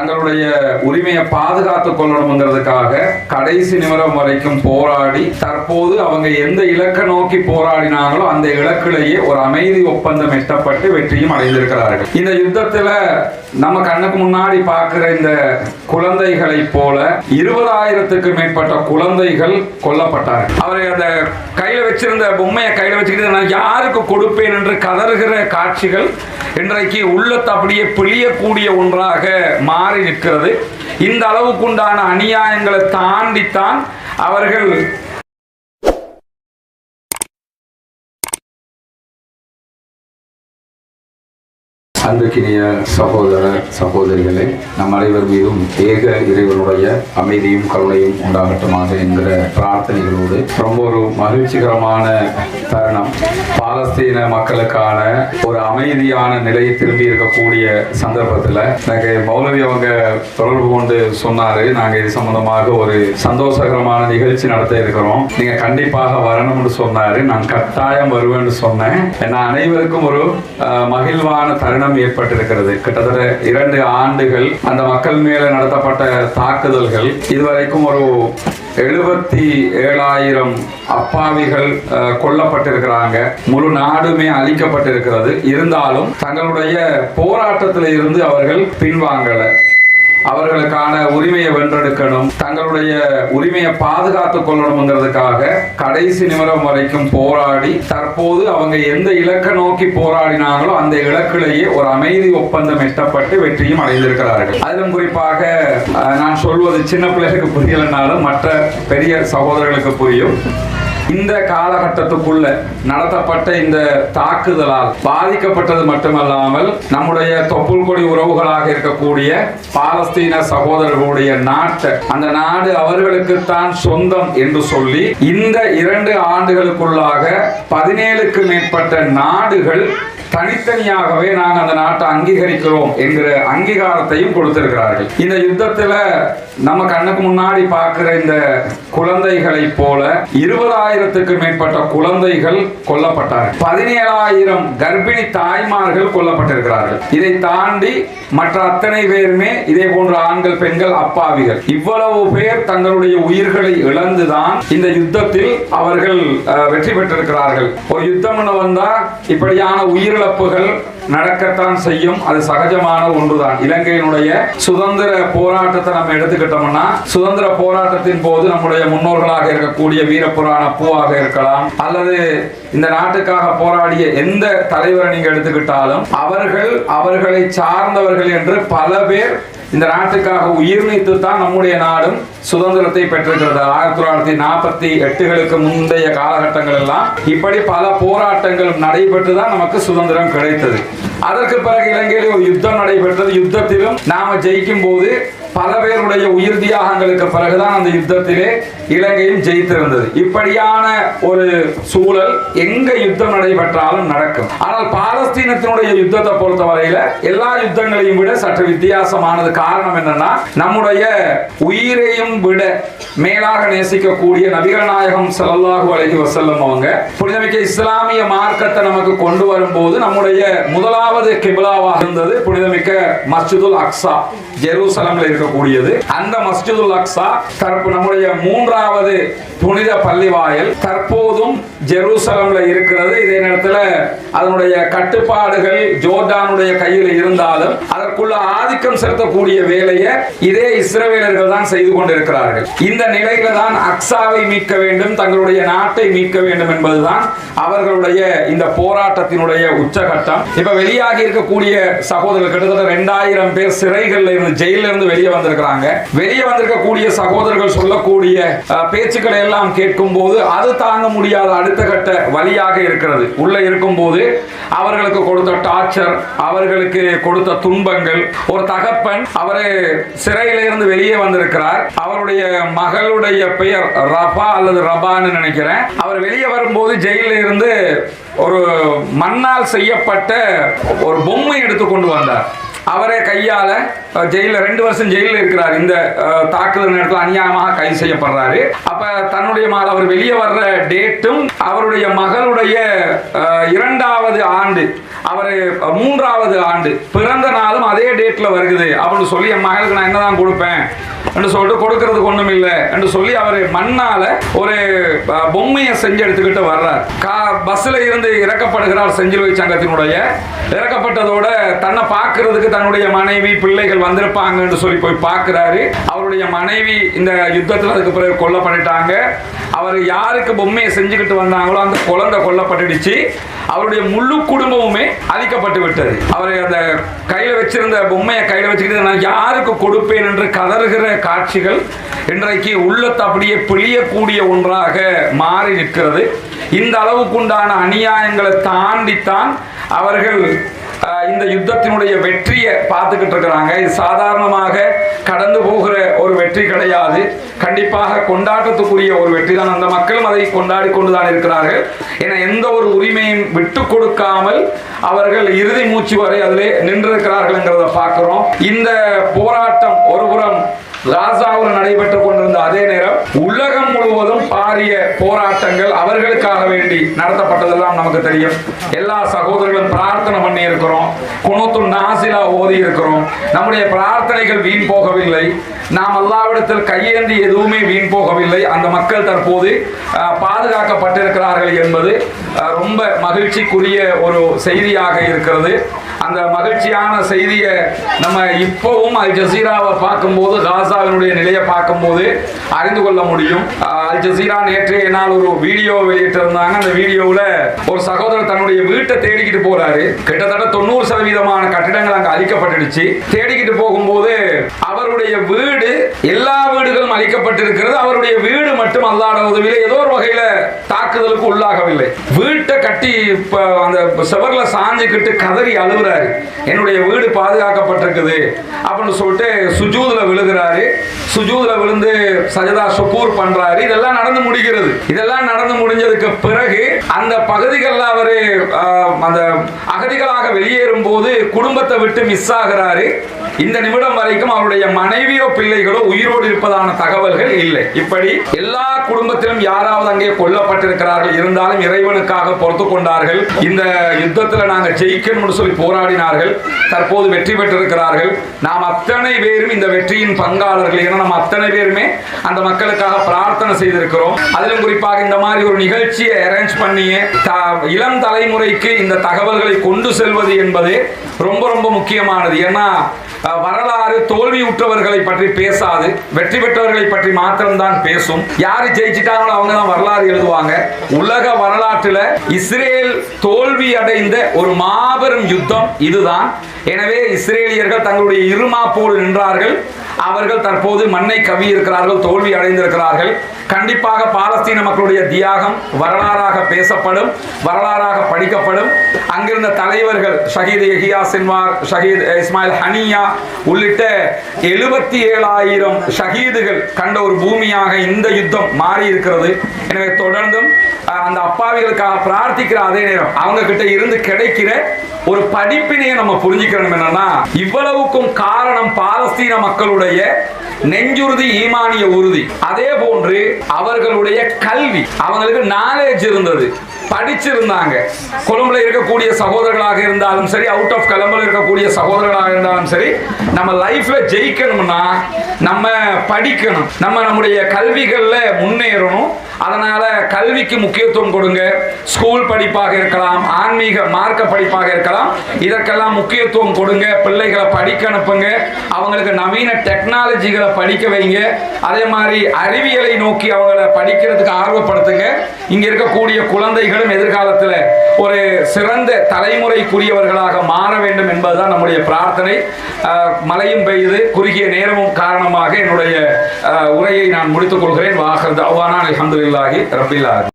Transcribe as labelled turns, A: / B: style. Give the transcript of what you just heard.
A: தங்களுடைய உரிமையை பாதுகாத்துக் கொள்ளணுங்கிறதுக்காக கடைசி நிமிடம் வரைக்கும் போராடி தற்போது அவங்க எந்த இலக்கை நோக்கி போராடினாங்களோ அந்த இலக்கிலேயே ஒரு அமைதி ஒப்பந்தம் எட்டப்பட்டு வெற்றியும் அடைந்திருக்கிறார்கள். இந்த யுத்தத்துல நம்ம கண்ணுக்கு முன்னாடி பார்க்கிற இந்த குழந்தைகளை போல 20,000க்கு மேற்பட்ட குழந்தைகள் கொல்லப்பட்டார்கள். அவரை அந்த கையில வச்சிருந்த பொம்மையை கையில வச்சுக்கிட்டு நான் யாருக்கு கொடுப்பேன் என்று கதறுகிற காட்சிகள் இன்றைக்கு உள்ளத்தை அப்படியே பிழியக்கூடிய ஒன்றாக மாறி நிற்கிறது. இந்த அளவுக்குண்டான அநியாயங்களை தாண்டித்தான் அவர்கள் அன்புக்கினிய சகோதர சகோதரிகளே, நம் அனைவர் மீதும் ஏக இறைவனுடைய அமைதியும் கருணையும் உண்டாகட்டுமாக என்கிற பிரார்த்தனைகளோடு ரொம்ப ஒரு மகிழ்ச்சிகரமான தருணம். பாலஸ்தீன மக்களுக்கான ஒரு அமைதியான நிலையை திரும்பி இருக்கக்கூடிய சந்தர்ப்பத்தில் எனக்கு மௌலவி அவங்க தொடர்பு கொண்டு சொன்னாரு, நாங்கள் இது சம்பந்தமாக ஒரு சந்தோஷகரமான நிகழ்ச்சி நடத்த இருக்கிறோம், நீங்க கண்டிப்பாக வரணும்னு சொன்னாரு. நான் கட்டாயம் வருவேன்னு சொன்னேன். நான் அனைவருக்கும் ஒரு மகிழ்வான தருணம் ஏற்பட்டிருக்கிறது. கிட்டத்தட்ட 2 ஆண்டுகள் அந்த மக்கள் மேல நடத்தப்பட்ட தாக்குதல்கள், இதுவரைக்கும் ஒரு 77,000 அப்பாவிகள் கொல்லப்பட்டிருக்கிறாங்க. முழு நாடுமே அழிக்கப்பட்டிருக்கிறது. இருந்தாலும் தங்களுடைய போராட்டத்தில் இருந்து அவர்கள் பின்வாங்கல. அவர்களுக்கான உரிமையை வென்றெடுக்கணும், தங்களுடைய உரிமையை பாதுகாத்துக் கொள்ளணுங்கிறதுக்காக கடைசி நிமிடம் வரைக்கும் போராடி தற்போது அவங்க எந்த இலக்கை நோக்கி போராடினாங்களோ அந்த இலக்கிலேயே ஒரு அமைதி ஒப்பந்தம் எட்டப்பட்டு வெற்றியும் அடைந்திருக்கிறார்கள். அதிலும் குறிப்பாக நான் சொல்வது சின்ன பிள்ளைகளுக்கு புரியலனாலும் மற்ற பெரிய சகோதரர்களுக்கு புரியும். இந்த காலகட்டத்துக்குள்ள நடத்தப்பட்ட இந்த தாக்குதலால் பாதிக்கப்பட்டது மட்டுமல்லாமல் நம்முடைய தொப்புள் கொடி உறவுகளாக இருக்கக்கூடிய பாலஸ்தீன சகோதரர்களுடைய நாட்டை, அந்த நாடு அவர்களுக்குத்தான் சொந்தம் என்று சொல்லி இந்த 2 ஆண்டுகளுக்குள்ளாக 17க்கு மேற்பட்ட நாடுகள் தனித்தனியாகவே நாங்கள் அந்த நாட்டை அங்கீகரிக்கிறோம் என்கிற அங்கீகாரத்தையும் கொடுத்திருக்கிறார்கள். இந்த யுத்தத்துல நம்ம கண்ணுக்கு முன்னாடி பார்க்கிற இந்த குழந்தைகளை போல 20,000க்கு மேற்பட்ட குழந்தைகள் கொல்லப்பட்டார்கள். 17,000 கர்ப்பிணி தாய்மார்கள் கொல்லப்பட்டிருக்கிறார்கள். இதை தாண்டி மற்ற அத்தனை பேருமே இதே போன்ற ஆண்கள், பெண்கள், அப்பாவிகள், இவ்வளவு பேர் தங்களுடைய உயிர்களை இழந்துதான் இந்த யுத்தத்தில் அவர்கள் வெற்றி பெற்றிருக்கிறார்கள். ஒரு யுத்தம் வந்தா இப்படியான உயிரிழப்புகள் நடக்கத்தான் செய்யும். அது சகஜமான ஒன்றுதான். இலங்கையினுடைய சுதந்திர போராட்டத்தை நம்ம எடுத்துக்கிட்டோம்னா, சுதந்திர போராட்டத்தின் போது நம்முடைய முன்னோர்களாக இருக்கக்கூடிய வீரபுராண பூவாக இருக்கலாம், அல்லது இந்த நாட்டுக்காக போராடிய எந்த தலைவரை நீங்க எடுத்துக்கிட்டாலும் அவர்களை சார்ந்தவர்கள் என்று பல பேர் இந்த நாட்டுக்காக உயிர் நீத்து தான் நம்முடைய நாடும் சுதந்திரத்தை பெற்றிருக்கிறது. 1948களுக்கு முந்தைய காலகட்டங்கள் எல்லாம் இப்படி பல போராட்டங்கள் நடைபெற்று தான் நமக்கு சுதந்திரம் கிடைத்தது. அதற்கு பிறகு இலங்கையில் ஒரு யுத்தம் நடைபெற்றது. யுத்தத்திலும் நாம ஜெயிக்கும் போது பல பேருடைய உயிர் தியாகங்களுக்கு பிறகுதான் அந்த யுத்தத்திலே இலங்கையும் ஜெயித்திருந்தது. இப்படியான ஒரு சூழல் எங்க யுத்தம் நடைபெற்றாலும் நடக்கும். ஆனால் பாலஸ்தீனத்தினுடைய யுத்தத்தை பொறுத்தவரையில எல்லா யுத்தங்களையும் விட சற்று வித்தியாசமானது. காரணம் என்னன்னா, நம்முடைய உயிரையும் விட மேலாக நேசிக்கக்கூடிய நபிகள் நாயகம் ஸல்லல்லாஹு அலைஹி வஸல்லம் அவங்க புனிதமிக்க இஸ்லாமிய மார்க்கத்தை நமக்கு கொண்டு வரும்போது நம்முடைய முதலாவது கிப்லாவாக இருந்தது புனிதமிக்க மஸ்ஜிதுல் அக்ஸா, ஜெருசலம்ல இருக்கக்கூடியது. அந்த மஸ்ஜிதுல் அக்ஸா நம்முடைய 3வது புனித பள்ளிவாயல் தற்போதும் ஜெருசலம்ல இருக்கிறது. இதே நேரத்தில் அதனுடைய கட்டுப்பாடுகள் ஜோர்டானுடைய கையில் இருந்தாலும் அதற்குள்ள ஆதிக்கம் செலுத்தக்கூடிய வேலையை இதே இஸ்ரவேலர்கள் தான் செய்து கொண்டிருக்கிறார்கள். இந்த நிலையில தான் அக்ஸாவை மீட்க வேண்டும், தங்களுடைய நாட்டை மீட்க வேண்டும் என்பதுதான் அவர்களுடைய இந்த போராட்டத்தினுடைய உச்சகட்டம். இப்ப வெளியாகி இருக்கக்கூடிய சகோதரர்கள் கிட்டத்தட்ட 2,000 பேர் சிறைகள்ல இருந்து, ஜெயில இருந்து வெளியே வந்திருக்கிறாங்க. வெளியே வந்திருக்கக்கூடிய சகோதரர்கள் சொல்லக்கூடிய பேச்சுக்களை எல்லாம் கேட்கும் போது அது தாங்க முடியாத அடுத்த கட்ட வழியாக இருக்கிறது. உள்ள இருக்கும் போது அவர்களுக்கு கொடுத்த டார்ச்சர், அவர்களுக்கு கொடுத்த துன்பங்கள். ஒரு தகப்பன் அவரை சிறையிலிருந்து வெளியே வந்திருக்கிறார். அவருடைய மகளுடைய பெயர் ரபா அல்லது ரபான்னு நினைக்கிறேன். அவர் வெளியே வரும்போது ஜெயிலில் இருந்து ஒரு மண்ணால் செய்யப்பட்ட ஒரு பொம்மை எடுத்து கொண்டு வந்தார். அவரே கையால ஜெயில 2 வருஷம் ஜெயிலில் இருக்கிறார். இந்த தாக்குதல் நேரத்தில் அநியாயமாக கைது செய்யப்படுறாரு. அப்ப தன்னுடைய மகள், அவர் வெளியே வர்ற டேட்டும் அவருடைய மகளுடைய 2வது ஆண்டு, அவர் 3வது ஆண்டு பிறந்த நாளும் அதே டேட்ல வருகுது அப்படின்னு சொல்லி என் மகளுக்கு நான் என்னதான் கொடுப்பேன் என்று சொல்லிட்டு கொடுக்கறதுக்கு ஒண்ணும் இல்லை என்று சொல்லி அவர் மண்ணால ஒரு பொம்மையை செஞ்சு எடுத்துக்கிட்டு வர்றார். பஸ்ல இருந்து இறக்கப்படுகிறார். செஞ்சிலுவை சங்கத்தினுடைய இறக்கப்பட்டதோட தன்னை பார்க்கறதுக்கு தன்னுடைய மனைவி பிள்ளைகள் வந்திருப்பாங்க என்று சொல்லி போய் பார்க்கிறாரு. அவருடைய மனைவி இந்த யுத்தத்தில் அதுக்கு பிறகு கொல்லப்பட்டுட்டாங்க. அவர் யாருக்கு பொம்மையை செஞ்சுக்கிட்டு வந்தாங்களோ அந்த குழந்தை கொல்லப்பட்டுடுச்சு. அவருடைய முழு குடும்பமுமே அழிக்கப்பட்டு விட்டது. அவர் அந்த கையில வச்சிருந்த பொம்மையை கையில வச்சுக்கிட்டு நான் யாருக்கு கொடுப்பேன் என்று கதறுகிற காட்சிகள் இன்றைக்கு உள்ளத்தை அப்படியே பிழியக்கூடிய ஒன்றாக மாறி நிற்கிறது. இந்த அளவுக்குண்டான அநியாயங்களை தாண்டித்தான் அவர்கள் இந்த யுத்தத்தினுடைய வெற்றியை பார்த்துக்கிட்டு இருக்கிறாங்க. இது சாதாரணமாக கடந்து போகிற ஒரு வெற்றி கிடையாது. கண்டிப்பாக கொண்டாட்டத்துக்குரிய ஒரு வெற்றி தான். அந்த மக்களும் அதை கொண்டாடி கொண்டுதான் இருக்கிறார்கள். என எந்த ஒரு உரிமையும் விட்டு கொடுக்காமல் அவர்கள் இறுதி மூச்சு வரை அதிலே நின்றிருக்கிறார்கள் என்கிறத பார்க்கிறோம். இந்த போராட்டம் ஒருபுறம் காசாவில் நடைபெற்றுக் கொண்டிருந்த அதே நேரம் உலகம் முழுவதும் பாரிய போராட்டங்கள் அவர்களுக்காக வேண்டி நடத்தப்பட்டதெல்லாம் நமக்கு தெரியும். எல்லா சகோதரர்களும் பிரார்த்தனை பண்ணி இருக்கிறோம். குனூத்து நாசிலா ஓதி இருக்கிறோம். நம்முடைய பிரார்த்தனைகள் வீண் போகவில்லை. நாம் அல்லாஹ்விடத்தில் கையேந்தி எதுவுமே வீண் போகவில்லை. அந்த மக்கள் தற்போது பாதுகாக்கப்பட்டிருக்கிறார்கள் என்பது ரொம்ப மகிழ்ச்சிக்குரிய ஒரு செய்தியாக இருக்கிறது. அந்த மகிழ்ச்சியான செய்தியை நம்ம இப்பவும் அல் ஜசீராவை பார்க்கும்போது, காசாவினுடைய நிலையை பார்க்கும்போது அறிந்து கொள்ள முடியும். அல் ஜசீரா நேற்றைய நாள் ஒரு வீடியோ வெளியிட்டிருந்தாங்க. அந்த வீடியோவில் ஒரு சகோதரர் தன்னுடைய வீட்டை தேடிக்கிட்டு போறாரு. கிட்டத்தட்ட 90% கட்டிடங்கள் அங்கே அழிக்கப்பட்டுடுச்சு. தேடிக்கிட்டு போகும்போது அவருடைய வீடு, எல்லா வீடுகளும் அழிக்கப்பட்டிருக்கிறது. அவருடைய வீடு மட்டும் அல்லாஹ்வுடைய உதவியில ஏதோ ஒரு வகையில தாக்குதலுக்கு உள்ளாகவில்லை. வீட்டை கட்டி அந்த செவர்ல சாஞ்சுக்கிட்டு கதறி அழுகுறாரு. என்னுடைய வீடு பாதுகாக்கப்பட்டிருக்குது அப்படின்னு சொல்லிட்டு சுஜூதுல விழுகிறாரு. சுஜூதுல விழுந்து சஜதா ஷுக்கூர் பண்றாரு. இதெல்லாம் நடந்து முடிகிறது. இதெல்லாம் நடந்து முடிஞ்சதுக்கு பிறகு அந்த பகுதிகளில் அவரு அந்த அகதிகளாக வெளியேறும் போது குடும்பத்தை விட்டு மிஸ் ஆகிறாரு. இந்த நிமிடம் வரைக்கும் அவருடைய மனைவியோ பிள்ளைகளோ உயிரோடு இருப்பதான தகவல்கள் இல்லை. இப்படி எல்லா குடும்பத்திலும் யாராவது அங்கே கொல்லப்பட்டிருக்கிறார்கள். இருந்தாலும் இறைவனுக்காக பொறுத்து கொண்டார்கள். இந்த யுத்தத்தில் நாங்கள் ஜெயிக்கணும்னு சொல்லி போராடினார்கள். தற்போது வெற்றி பெற்றிருக்கிறார்கள். நாம் அத்தனை பேரும் இந்த வெற்றியின் பங்காளர்கள். ஏன்னா நம்ம அத்தனை பேருமே அந்த மக்களுக்காக பிரார்த்தனை செய்திருக்கிறோம். அதிலும் குறிப்பாக இந்த மாதிரி ஒரு நிகழ்ச்சியை அரேஞ்ச் பண்ணி இளம் தலைமுறைக்கு இந்த தகவல்களை கொண்டு செல்வது என்பது ரொம்ப ரொம்ப முக்கியமானது. ஏன்னா வரலாறு தோல்வியுற்றவர்களை பற்றி பேசாது, வெற்றி பெற்றவர்களை பற்றி மாத்திரம்தான் பேசும். யாரு ஜெயிச்சிட்டாங்களோ அவங்க தான் வரலாறு எழுதுவாங்க. உலக வரலாற்றில் இஸ்ரேல் தோல்வி அடைந்த ஒரு மாபெரும் யுத்தம் இதுதான். எனவே இஸ்ரேலியர்கள் தங்களுடைய இருமா போல் நின்றார்கள். அவர்கள் தற்போது மண்ணை கவி இருக்கிறார்கள், தோல்வி அடைந்திருக்கிறார்கள். கண்டிப்பாக பாலஸ்தீன மக்களுடைய தியாகம் வரலாறாக பேசப்படும், வரலாறாக படிக்கப்படும். அங்கிருந்த தலைவர்கள் ஷஹீத் யஹியா சின்வார், ஷஹீத் இஸ்மாயில் ஹனியா உள்ளிட்ட 77,000 ஷஹீதுகள் கண்ட ஒரு பூமியாக இந்த யுத்தம் மாறி இருக்கிறது. எனவே தொடர்ந்தும் அந்த அப்பாவிகளுக்காக பிரார்த்திக்கிற அதே நேரம் அவங்க கிட்ட இருந்து கிடைக்கிற ஒரு படிப்பினையை நம்ம புரிஞ்சுக்கணும். என்னன்னா, இவ்வளவுக்கும் காரணம் பாலஸ்தீன மக்களுடைய நெஞ்சுறுதி, ஈமானிய உறுதி. அதே போன்று அவர்களுடைய கல்வி, அவங்களுக்கு நாலேஜ் இருந்தது, படிச்சிருந்தாங்க. கொழும்புல இருக்கக்கூடிய சகோதரர்களாக இருந்தாலும் சரி, அவுட் ஆஃப் கொலம்புல இருக்கக்கூடிய சகோதரர்களாக இருந்தாலும் சரி, நம்ம லைஃப்ல ஜெயிக்கணும்னா நம்ம படிக்கணும், நம்முடைய கல்விகள்ல முன்னேறணும். அதனால கல்விக்கு முக்கியத்துவம் கொடுங்க. ஸ்கூல் படிப்பாக இருக்கலாம், ஆன்மீக மார்க்க படிப்பாக இருக்கலாம், இதற்கெல்லாம் முக்கியத்துவம் கொடுங்க. பிள்ளைகளை படிக்க அனுப்புங்க. அவங்களுக்கு நவீன டெக்னாலஜிகளை படிக்க வைங்க. அதே மாதிரி அறிவியலை நோக்கி அவங்களை படிக்கிறதுக்கு ஆர்வப்படுத்துங்க. இங்க இருக்கக்கூடிய குழந்தைகளும் எதிர்காலத்தில் ஒரு சிறந்த தலைமுறைக்குரியவர்களாக மாற வேண்டும் என்பதுதான் நம்முடைய பிரார்த்தனை. மழையும் பெய்து குறுகிய நேரமும் காரணமாக என்னுடைய உரையை நான் முடித்துக் கொள்கிறேன். வாஹர் தஅவானா அல்ஹம்துலில்லாஹி ரப்பில் ஆலமீன்.